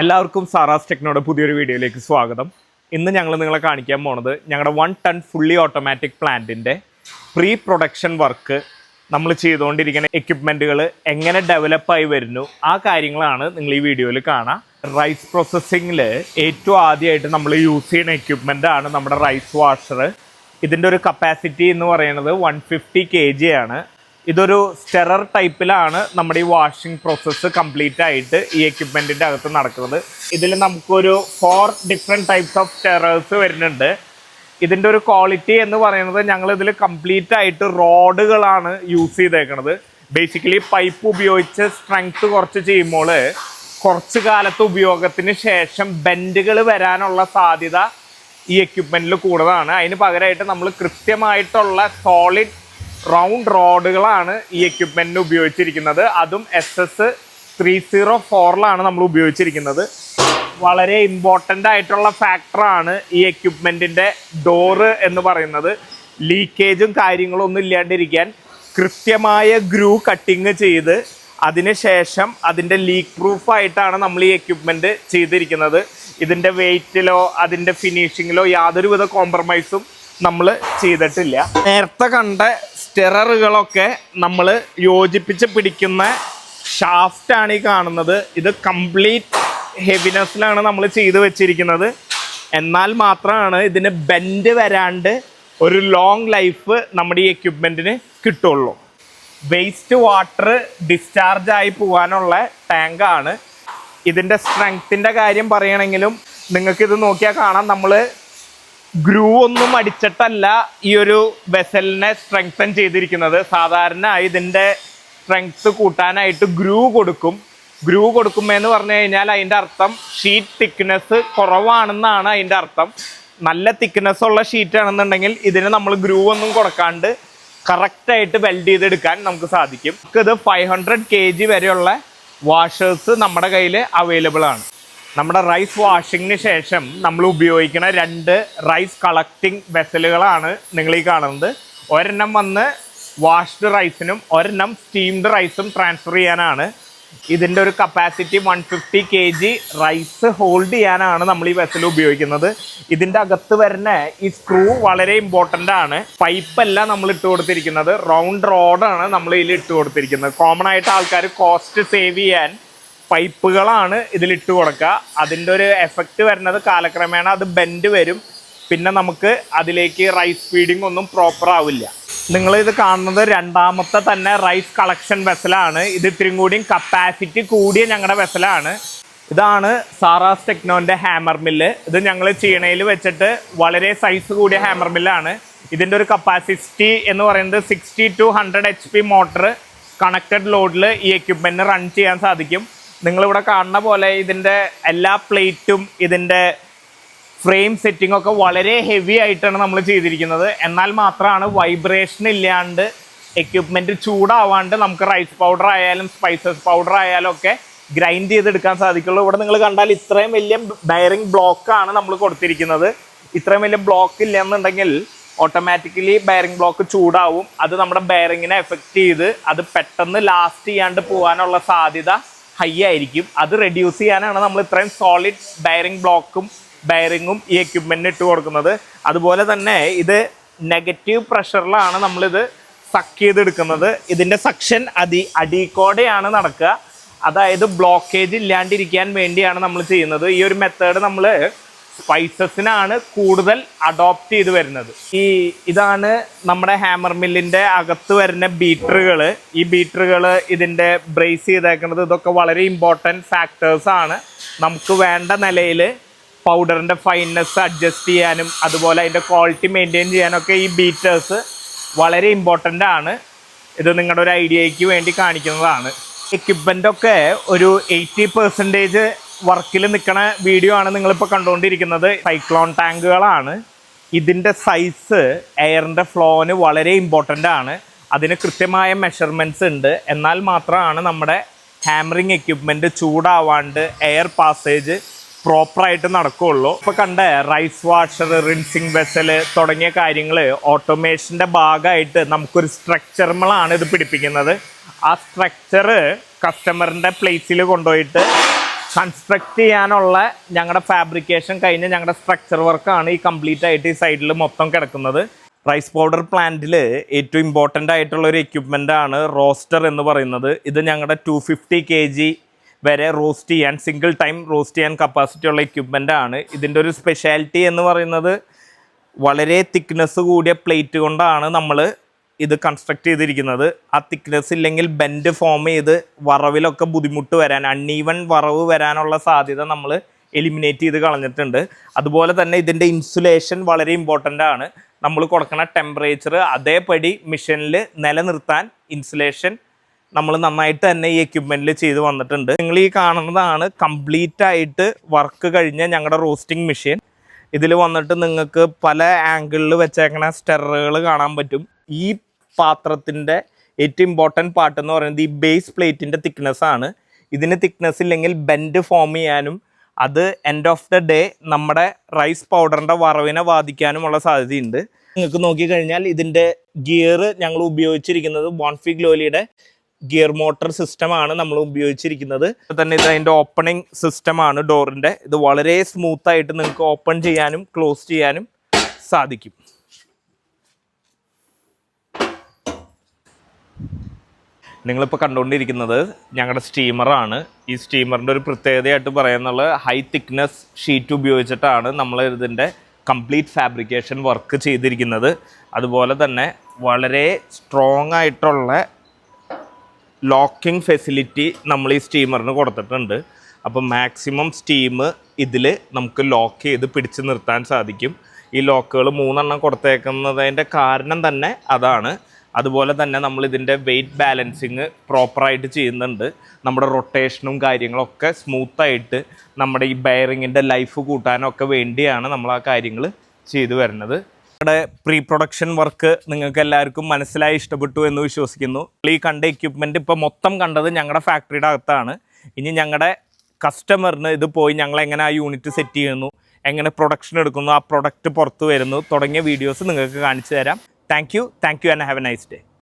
എല്ലാവർക്കും സാറാസ് ടെക്നോയുടെ പുതിയൊരു വീഡിയോയിലേക്ക് സ്വാഗതം. ഇന്ന് ഞങ്ങൾ നിങ്ങളെ കാണിക്കാൻ പോണത് ഞങ്ങളുടെ 1 ടൺ ഫുള്ളി ഓട്ടോമാറ്റിക് പ്ലാന്റിൻ്റെ പ്രീ പ്രൊഡക്ഷൻ വർക്ക് നമ്മൾ ചെയ്തുകൊണ്ടിരിക്കുന്ന എക്യുപ്മെൻറ്റുകൾ എങ്ങനെ ഡെവലപ്പായി വരുന്നു ആ കാര്യങ്ങളാണ് നിങ്ങൾ ഈ വീഡിയോയിൽ കാണാം. റൈസ് പ്രോസസ്സിങ്ങിൽ ഏറ്റവും ആദ്യമായിട്ട് നമ്മൾ യൂസ് ചെയ്യുന്ന എക്യുപ്മെൻ്റാണ് നമ്മുടെ റൈസ് വാഷർ. ഇതിൻ്റെ ഒരു കപ്പാസിറ്റി എന്ന് പറയുന്നത് 150 kg ആണ്. ഇതൊരു സ്റ്റെറർ ടൈപ്പിലാണ് നമ്മുടെ ഈ വാഷിംഗ് പ്രോസസ്സ് കംപ്ലീറ്റ് ആയിട്ട് ഈ എക്യുപ്മെൻറ്റിൻ്റെ അകത്ത് നടക്കുന്നത്. ഇതിൽ നമുക്കൊരു 4 ഡിഫറെൻറ്റ് ടൈപ്സ് ഓഫ് സ്റ്റെറേഴ്സ് വരുന്നുണ്ട്. ഇതിൻ്റെ ഒരു ക്വാളിറ്റി എന്ന് പറയുന്നത് ഞങ്ങളിതിൽ കംപ്ലീറ്റ് ആയിട്ട് റോഡുകളാണ് യൂസ് ചെയ്തേക്കുന്നത്. ബേസിക്കലി പൈപ്പ് ഉപയോഗിച്ച് സ്ട്രെങ്ത് കുറച്ച് ചെയ്യുമ്പോൾ കുറച്ച് കാലത്ത് ഉപയോഗത്തിന് ശേഷം ബെൻഡുകൾ വരാനുള്ള സാധ്യത ഈ എക്യുപ്മെൻറ്റിൽ കൂടുതലാണ്. അതിന് പകരമായിട്ട് നമ്മൾ കൃത്യമായിട്ടുള്ള സോളിഡ് റൗണ്ട് റോഡുകളാണ് ഈ എക്യുപ്മെൻറ്റിന് ഉപയോഗിച്ചിരിക്കുന്നത്. അതും SS304 നമ്മൾ ഉപയോഗിച്ചിരിക്കുന്നത്. വളരെ ഇമ്പോർട്ടൻ്റ് ആയിട്ടുള്ള ഫാക്ടറാണ് ഈ എക്യുപ്മെൻറ്റിൻ്റെ ഡോറ് എന്ന് പറയുന്നത്. ലീക്കേജും കാര്യങ്ങളും ഒന്നും ഇല്ലാണ്ടിരിക്കാൻ കൃത്യമായ ഗ്രൂ കട്ടിങ് ചെയ്ത് അതിനുശേഷം അതിൻ്റെ ലീക്ക് പ്രൂഫായിട്ടാണ് നമ്മൾ ഈ എക്യുപ്മെൻറ്റ് ചെയ്തിരിക്കുന്നത്. ഇതിൻ്റെ വെയ്റ്റിലോ അതിൻ്റെ ഫിനിഷിങ്ങിലോ യാതൊരുവിധ കോംപ്രമൈസും നമ്മൾ ചെയ്തിട്ടില്ല. നേരത്തെ കണ്ട സ്റ്റെററുകളൊക്കെ നമ്മൾ യോജിപ്പിച്ച് പിടിക്കുന്ന ഷാഫ്റ്റാണ് ഈ കാണുന്നത്. ഇത് കംപ്ലീറ്റ് ഹെവിനെസ്സിലാണ് നമ്മൾ ചെയ്ത് വെച്ചിരിക്കുന്നത്. എന്നാൽ മാത്രമാണ് ഇതിന് ബെൻഡ് വരാണ്ട് ഒരു ലോങ് ലൈഫ് നമ്മുടെ ഈ എക്യുപ്മെൻറ്റിന് കിട്ടുള്ളൂ. വേസ്റ്റ് വാട്ടർ ഡിസ്ചാർജായി പോകാനുള്ള ടാങ്കാണ്. ഇതിൻ്റെ സ്ട്രെങ്ത്തിൻ്റെ കാര്യം പറയുകയാണെങ്കിലും നിങ്ങൾക്കിത് നോക്കിയാൽ കാണാം, നമ്മൾ ഗ്രൂ ഒന്നും അടിച്ചിട്ടല്ല ഈ ഒരു വെസലിനെ സ്ട്രെങ്തൻ ചെയ്തിരിക്കുന്നത്. സാധാരണ ഇതിൻ്റെ സ്ട്രെങ്ത് കൂട്ടാനായിട്ട് ഗ്രൂ കൊടുക്കുമെന്ന് പറഞ്ഞു കഴിഞ്ഞാൽ അതിൻ്റെ അർത്ഥം ഷീറ്റ് തിക്നെസ് കുറവാണെന്നാണ് അതിൻ്റെ അർത്ഥം. നല്ല തിക്നെസ് ഉള്ള ഷീറ്റ് ആണെന്നുണ്ടെങ്കിൽ ഇതിന് നമ്മൾ ഗ്രൂ ഒന്നും കൊടുക്കാണ്ട് കറക്റ്റായിട്ട് വെൽഡ് ചെയ്തെടുക്കാൻ നമുക്ക് സാധിക്കും. ഇത് 500 kg വരെയുള്ള വാഷേഴ്സ് നമ്മുടെ കയ്യിൽ അവൈലബിൾ ആണ്. നമ്മുടെ റൈസ് വാഷിങ്ങിന് ശേഷം നമ്മൾ ഉപയോഗിക്കുന്ന 2 റൈസ് കളക്ടിങ് വെസലുകളാണ് നിങ്ങൾ ഈ കാണുന്നത്. ഒരെണ്ണം വന്ന് വാഷ്ഡ് റൈസിനും ഒരെണ്ണം സ്റ്റീംഡ് റൈസും ട്രാൻസ്ഫർ ചെയ്യാനാണ്. ഇതിൻ്റെ ഒരു കപ്പാസിറ്റി 150 kg റൈസ് ഹോൾഡ് ചെയ്യാനാണ് നമ്മൾ ഈ വെസൽ ഉപയോഗിക്കുന്നത്. ഇതിൻ്റെ അകത്ത് വരുന്ന ഈ സ്ക്രൂ വളരെ ഇമ്പോർട്ടൻ്റ് ആണ്. പൈപ്പല്ല നമ്മൾ ഇട്ട് കൊടുത്തിരിക്കുന്നത്, റൗണ്ട് റോഡാണ് നമ്മൾ ഇതിൽ ഇട്ട് കൊടുത്തിരിക്കുന്നത്. കോമൺ ആയിട്ട് ആൾക്കാർ കോസ്റ്റ് സേവ് ചെയ്യാൻ പൈപ്പുകളാണ് ഇതിലിട്ട് കൊടുക്കുക. അതിൻ്റെ ഒരു എഫക്റ്റ് വരുന്നത് കാലക്രമേണ അത് ബെൻഡ് വരും. പിന്നെ നമുക്ക് അതിലേക്ക് റൈസ് ഫീഡിങ് ഒന്നും പ്രോപ്പർ ആവില്ല. നിങ്ങളിത് കാണുന്നത് രണ്ടാമത്തെ തന്നെ റൈസ് കളക്ഷൻ വെസലാണ്. ഇത് ഇത്തിരിയും കൂടിയും കപ്പാസിറ്റി കൂടിയ ഞങ്ങളുടെ വെസലാണ്. ഇതാണ് സാറാസ് ടെക്നോൻ്റെ ഹാമർ മില്ല്. ഇത് ഞങ്ങൾ ചീണയിൽ വെച്ചിട്ട് വളരെ സൈസ് കൂടിയ ഹാമർ മില്ലാണ്. ഇതിൻ്റെ ഒരു കപ്പാസിറ്റി എന്ന് പറയുന്നത് 60 to 100 HP മോട്ടർ കണക്റ്റഡ് ലോഡിൽ ഈ എക്യുപ്മെൻറ്റിന് റൺ ചെയ്യാൻ സാധിക്കും. നിങ്ങളിവിടെ കാണുന്ന പോലെ ഇതിൻ്റെ എല്ലാ പ്ലേറ്റും ഇതിൻ്റെ ഫ്രെയിം സെറ്റിംഗ് ഒക്കെ വളരെ ഹെവി ആയിട്ടാണ് നമ്മൾ ചെയ്തിരിക്കുന്നത്. എന്നാൽ മാത്രമാണ് വൈബ്രേഷൻ ഇല്ലാണ്ട് എക്യുപ്മെൻറ്റ് ചൂടാവാണ്ട് നമുക്ക് റൈസ് പൗഡർ ആയാലും സ്പൈസസ് പൗഡർ ആയാലും ഒക്കെ ഗ്രൈൻഡ് ചെയ്തെടുക്കാൻ സാധിക്കുള്ളൂ. ഇവിടെ നിങ്ങൾ കണ്ടാൽ ഇത്രയും വലിയ ബെയറിംഗ് ബ്ലോക്കാണ് നമ്മൾ കൊടുത്തിരിക്കുന്നത്. ഇത്രയും വലിയ ബ്ലോക്ക് ഇല്ല എന്നുണ്ടെങ്കിൽ ഓട്ടോമാറ്റിക്കലി ബെയറിംഗ് ബ്ലോക്ക് ചൂടാവും. അത് നമ്മുടെ ബെയറിങ്ങിനെ എഫക്റ്റ് ചെയ്ത് അത് പെട്ടെന്ന് ലാസ്റ്റ് ചെയ്യാണ്ട് പോകാനുള്ള സാധ്യത ഹൈ ആയിരിക്കും. അത് റെഡ്യൂസ് ചെയ്യാനാണ് നമ്മൾ ഇത്രയും സോളിഡ് ബെയറിംഗ് ബ്ലോക്കും ബെയറിങ്ങും ഈ എക്യുപ്മെൻറ്റിന് ഇട്ട് കൊടുക്കുന്നത്. അതുപോലെ തന്നെ ഇത് നെഗറ്റീവ് പ്രഷറിലാണ് നമ്മളിത് സക്ക് ചെയ്തെടുക്കുന്നത്. ഇതിൻ്റെ സക്ഷൻ അടിക്കോടെയാണ് നടക്കുക. അതായത് ബ്ലോക്കേജ് ഇല്ലാണ്ടിരിക്കാൻ വേണ്ടിയാണ് നമ്മൾ ചെയ്യുന്നത്. ഈ ഒരു മെത്തേഡ് നമ്മൾ സ്പൈസസിനാണ് കൂടുതൽ അഡോപ്റ്റ് ചെയ്ത് വരുന്നത്. ഇതാണ് നമ്മുടെ ഹാമർ മില്ലിൻ്റെ അകത്ത് വരുന്ന ബീറ്ററുകൾ. ഈ ബീറ്ററുകൾ ഇതിൻ്റെ ബ്രേസ് ചെയ്തേക്കുന്നത് ഇതൊക്കെ വളരെ ഇമ്പോർട്ടൻറ്റ് ഫാക്ടേഴ്സാണ്. നമുക്ക് വേണ്ട നിലയിൽ പൗഡറിൻ്റെ ഫൈൻനെസ് അഡ്ജസ്റ്റ് ചെയ്യാനും അതുപോലെ അതിൻ്റെ ക്വാളിറ്റി മെയിൻറ്റെയിൻ ചെയ്യാനൊക്കെ ഈ ബീറ്റേഴ്സ് വളരെ ഇമ്പോർട്ടൻ്റ് ആണ്. ഇത് നിങ്ങളുടെ ഒരു ഐഡിയയ്ക്ക് വേണ്ടി കാണിക്കുന്നതാണ്. എക്യുപ്മെൻ്റൊക്കെ ഒരു 80% വർക്കിൽ നിൽക്കുന്ന വീഡിയോ ആണ് നിങ്ങളിപ്പോൾ കണ്ടുകൊണ്ടിരിക്കുന്നത്. സൈക്ലോൺ ടാങ്കുകളാണ്. ഇതിൻ്റെ സൈസ് എയറിൻ്റെ ഫ്ലോന് വളരെ ഇമ്പോർട്ടൻ്റ് ആണ്. അതിന് കൃത്യമായ മെഷർമെൻറ്റ്സ് ഉണ്ട്. എന്നാൽ മാത്രമാണ് നമ്മുടെ ഹാമറിങ് എക്യുപ്മെൻറ്റ് ചൂടാവാണ്ട് എയർ പാസേജ് പ്രോപ്പറായിട്ട് നടക്കുകയുള്ളൂ. ഇപ്പോൾ കണ്ട റൈസ് വാഷർ, റിൻസിങ് വെസൽ തുടങ്ങിയ കാര്യങ്ങൾ ഓട്ടോമേഷൻ്റെ ഭാഗമായിട്ട് നമുക്കൊരു സ്ട്രക്ചർമലാണ് ഇത് പിടിപ്പിക്കുന്നത്. ആ സ്ട്രക്ചർ കസ്റ്റമറിൻ്റെ പ്ലേസിൽ കൊണ്ടുപോയിട്ട് കൺസ്ട്രക്ട് ചെയ്യാനുള്ള ഞങ്ങളുടെ ഫാബ്രിക്കേഷൻ കഴിഞ്ഞ് ഞങ്ങളുടെ സ്ട്രക്ചർ വർക്കാണ് ഈ കംപ്ലീറ്റ് ആയിട്ട് ഈ സൈഡിൽ മൊത്തം കിടക്കുന്നത്. റൈസ് പൗഡർ പ്ലാന്റിൽ ഏറ്റവും ഇമ്പോർട്ടൻ്റ് ആയിട്ടുള്ള ഒരു എക്യുപ്മെൻ്റ് ആണ് റോസ്റ്റർ എന്ന് പറയുന്നത്. ഇത് ഞങ്ങളുടെ 250 kg വരെ റോസ്റ്റ് ചെയ്യാൻ, സിംഗിൾ ടൈം റോസ്റ്റ് ചെയ്യാൻ കപ്പാസിറ്റി ഉള്ള എക്യുപ്മെൻ്റ് ആണ്. ഇതിൻ്റെ ഒരു സ്പെഷ്യാലിറ്റി എന്ന് പറയുന്നത് വളരെ തിക്നെസ് കൂടിയ പ്ലേറ്റ് കൊണ്ടാണ് നമ്മൾ ഇത് കൺസ്ട്രക്ട് ചെയ്തിരിക്കുന്നത്. ആ തിക്നെസ് ഇല്ലെങ്കിൽ ബെൻഡ് ഫോം ചെയ്ത് വറവിലൊക്കെ ബുദ്ധിമുട്ട് വരാൻ, അൺഈവൻ വറവ് വരാനുള്ള സാധ്യത നമ്മൾ എലിമിനേറ്റ് ചെയ്ത് കളഞ്ഞിട്ടുണ്ട്. അതുപോലെ തന്നെ ഇതിൻ്റെ ഇൻസുലേഷൻ വളരെ ഇമ്പോർട്ടൻ്റ് ആണ്. നമ്മൾ കൊടുക്കുന്ന ടെമ്പറേച്ചർ അതേപടി മെഷീനിൽ നിലനിർത്താൻ ഇൻസുലേഷൻ നമ്മൾ നന്നായിട്ട് തന്നെ ഈ എക്യുപ്മെൻറ്റിൽ ചെയ്ത് വന്നിട്ടുണ്ട്. നിങ്ങൾ ഈ കാണുന്നതാണ് കംപ്ലീറ്റ് ആയിട്ട് വർക്ക് കഴിഞ്ഞ ഞങ്ങളുടെ റോസ്റ്റിംഗ് മെഷീൻ. ഇതിൽ വന്നിട്ട് നിങ്ങൾക്ക് പല ആംഗിളിൽ വെച്ചേക്കണ സ്റ്റെറുകൾ കാണാൻ പറ്റും. ഈ പാത്രത്തിൻ്റെ ഏറ്റവും ഇമ്പോർട്ടൻറ്റ് പാർട്ട് എന്ന് പറയുന്നത് ഈ ബേസ് പ്ലേറ്റിൻ്റെ തിക്നെസ് ആണ്. ഇതിന് തിക്നെസ് ഇല്ലെങ്കിൽ ബെൻഡ് ഫോം ചെയ്യാനും അത് എൻഡ് ഓഫ് ദ ഡേ നമ്മുടെ റൈസ് പൗഡറിൻ്റെ വറവിനെ ബാധിക്കാനുമുള്ള സാധ്യതയുണ്ട്. നിങ്ങൾക്ക് നോക്കിക്കഴിഞ്ഞാൽ ഇതിൻ്റെ ഗിയർ ഞങ്ങൾ ഉപയോഗിച്ചിരിക്കുന്നത് ബോൺഫി ഗ്ലോലിയുടെ ഗിയർ മോട്ടർ സിസ്റ്റമാണ് നമ്മൾ ഉപയോഗിച്ചിരിക്കുന്നത്. തന്നെ ഇത് അതിൻ്റെ ഓപ്പണിംഗ് സിസ്റ്റമാണ് ഡോറിൻ്റെ. ഇത് വളരെ സ്മൂത്തായിട്ട് നിങ്ങൾക്ക് ഓപ്പൺ ചെയ്യാനും ക്ലോസ് ചെയ്യാനും സാധിക്കും. നിങ്ങളിപ്പോൾ കണ്ടുകൊണ്ടിരിക്കുന്നത് ഞങ്ങളുടെ സ്റ്റീമറാണ്. ഈ സ്റ്റീമറിൻ്റെ ഒരു പ്രത്യേകതയായിട്ട് പറയുന്നത് ഹൈ തിക്നെസ് ഷീറ്റ് ഉപയോഗിച്ചിട്ടാണ് നമ്മൾ ഇതിൻ്റെ കംപ്ലീറ്റ് ഫാബ്രിക്കേഷൻ വർക്ക് ചെയ്തിരിക്കുന്നത്. അതുപോലെ തന്നെ വളരെ സ്ട്രോങ് ആയിട്ടുള്ള ലോക്കിംഗ് ഫെസിലിറ്റി നമ്മൾ ഈ സ്റ്റീമറിന് കൊടുത്തിട്ടുണ്ട്. അപ്പോൾ മാക്സിമം സ്റ്റീം ഇതിൽ നമുക്ക് ലോക്ക് ചെയ്ത് പിടിച്ച് നിർത്താൻ സാധിക്കും. ഈ ലോക്കുകൾ 3 കൊടുത്തേക്കുന്നതിൻ്റെ കാരണം തന്നെ അതാണ്. അതുപോലെ തന്നെ നമ്മൾ ഇതിൻ്റെ വെയ്റ്റ് ബാലൻസിങ് പ്രോപ്പറായിട്ട് ചെയ്യുന്നുണ്ട്. നമ്മുടെ റൊട്ടേഷനും കാര്യങ്ങളൊക്കെ സ്മൂത്തായിട്ട് നമ്മുടെ ഈ ബെയറിങ്ങിൻ്റെ ലൈഫ് കൂട്ടാനൊക്കെ വേണ്ടിയാണ് നമ്മൾ ആ കാര്യങ്ങൾ ചെയ്തു വരുന്നത്. നമ്മുടെ പ്രീ പ്രൊഡക്ഷൻ വർക്ക് നിങ്ങൾക്ക് എല്ലാവർക്കും മനസ്സിലായി ഇഷ്ടപ്പെട്ടു എന്ന് വിശ്വസിക്കുന്നു. ഈ കണ്ട എക്യുപ്മെൻറ്റ് ഇപ്പോൾ മൊത്തം കണ്ടത് ഞങ്ങളുടെ ഫാക്ടറിയുടെ അകത്താണ്. ഇനി ഞങ്ങളുടെ കസ്റ്റമറിന് ഇത് പോയി ഞങ്ങൾ എങ്ങനെ ആ യൂണിറ്റ് സെറ്റ് ചെയ്യുന്നു, എങ്ങനെ പ്രൊഡക്ഷൻ എടുക്കുന്നു, ആ പ്രൊഡക്റ്റ് പുറത്ത് വരുന്നു തുടങ്ങിയ വീഡിയോസ് നിങ്ങൾക്ക് കാണിച്ചു തരാം. Thank you and have a nice day.